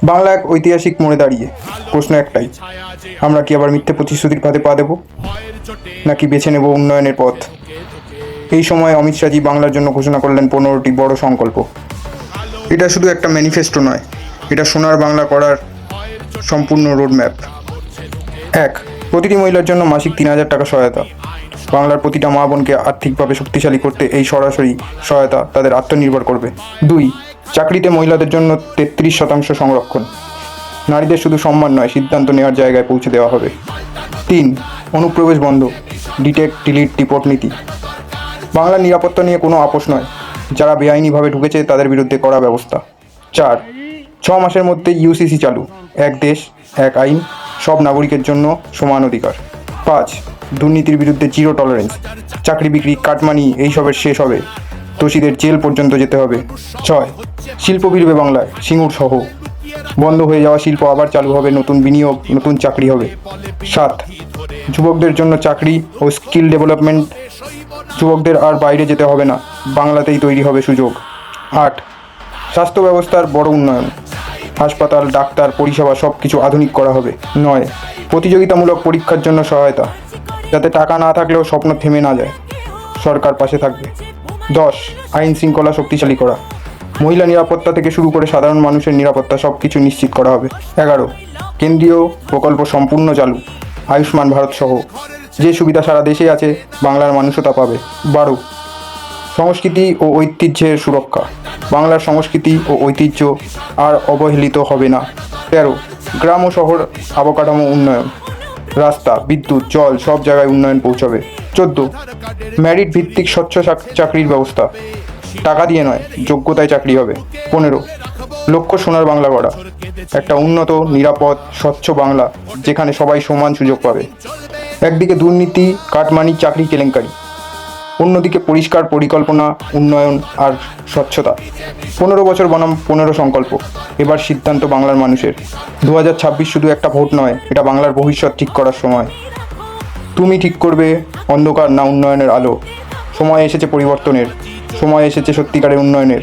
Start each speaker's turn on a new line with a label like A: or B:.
A: বাংলা এক ঐতিহাসিক মোড়ে দাঁড়িয়ে প্রশ্ন একটাই, আমরা কি আবার মিথ্যে প্রতিশ্রুতির ফাঁদে পা দেব, নাকি বেছে নেব উন্নয়নের পথ? এই সময় অমিত শাহজি বাংলার জন্য ঘোষণা করলেন 15টি বড় সংকল্প। এটা শুধু একটা ম্যানিফেস্টো নয়, এটা সোনার বাংলা করার সম্পূর্ণ রোডম্যাপ। 1. প্রতিটি মহিলার জন্য মাসিক 3,000 টাকা সহায়তা। বাংলার প্রতিটা মা বোনকে আর্থিকভাবে শক্তিশালী করতে এই সরাসরি সহায়তা তাদের আত্মনির্ভর করবে। 2. চাকরিতে মহিলাদের জন্য 33% সংরক্ষণ। নারীদের শুধু সম্মান নয়, সিদ্ধান্ত নেওয়ার জায়গায় পৌঁছে দেওয়া হবে। 3. অনুপ্রবেশ বন্ধ, ডিটেক্ট ডিলিট রিপোর্ট নীতি। বাংলার নিরাপত্তা নিয়ে কোনো আপোষ নয়, যারা বেআইনিভাবে ঢুকেছে তাদের বিরুদ্ধে কড়া ব্যবস্থা। 4. 6 মাসের মধ্যে ইউসিসি চালু, এক দেশ এক আইন, সব নাগরিকের জন্য সমান অধিকার। 5. দুর্নীতির বিরুদ্ধে জিরো টলারেন্স, চাকরি বিক্রি কাটমানি এইসবের শেষ হবে, দোষীদের জেল পর্যন্ত যেতে হবে। 6. শিল্প ফিরবে বাংলায়, সিঙ্গুর সহ, বন্ধ হয়ে যাওয়া শিল্প আবার চালু হবে, নতুন বিনিয়োগ, নতুন চাকরি হবে। 7. যুবকদের জন্য চাকরি ও স্কিল ডেভেলপমেন্ট, যুবকদের আর বাইরে যেতে হবে না, বাংলাতেই তৈরি হবে সুযোগ। 8. স্বাস্থ্য ব্যবস্থার বড় উন্নয়ন, হাসপাতাল, ডাক্তার, পরিষেবা সব কিছু আধুনিক করা হবে। 9. প্রতিযোগিতামূলক পরীক্ষার জন্য সহায়তা, যাতে টাকা না থাকলেও স্বপ্ন থেমে না যায়, সরকার পাশে থাকবে। 10. আইন শৃঙ্খলা শক্তিশালী করা, মহিলা নিরাপত্তা থেকে শুরু করে সাধারণ মানুষের নিরাপত্তা সব কিছু নিশ্চিত করা হবে। 11. কেন্দ্রীয় প্রকল্প সম্পূর্ণ চালু, আয়ুষ্মান ভারত সহ, যে সুবিধা সারা দেশে আছে বাংলার মানুষও তা পাবে। 12. সংস্কৃতি ও ঐতিহ্যের সুরক্ষা, বাংলার সংস্কৃতি ও ঐতিহ্য আর অবহেলিত হবে না। 13. গ্রাম ও শহর অবকাঠামো উন্নয়ন, রাস্তা, বিদ্যুৎ, জল সব জায়গায় উন্নয়ন পৌঁছাবে। 14. মেরিট ভিত্তিক স্বচ্ছ চাকরির ব্যবস্থা, টাকা দিয়ে নয়, যোগ্যতায় চাকরি হবে। 15. লক্ষ্য সোনার বাংলা গড়া, একটা উন্নত, নিরাপদ, স্বচ্ছ বাংলা যেখানে সবাই সমান সুযোগ পাবে। একদিকে দুর্নীতি, কাটমানি, চাকরি কেলেঙ্কারি, অন্যদিকে পরিষ্কার পরিকল্পনা, উন্নয়ন আর স্বচ্ছতা। 15 বছর বনাম 15 সংকল্প, এবার সিদ্ধান্ত বাংলার মানুষের। 2026 শুধু একটা ভোট নয়, এটা বাংলার ভবিষ্যৎ ঠিক করার সময়। তুমি ঠিক করবে অন্ধকার না উন্নয়নের আলো। সময় এসেছে পরিবর্তনের, সময় এসেছে সত্যিকারের উন্নয়নের।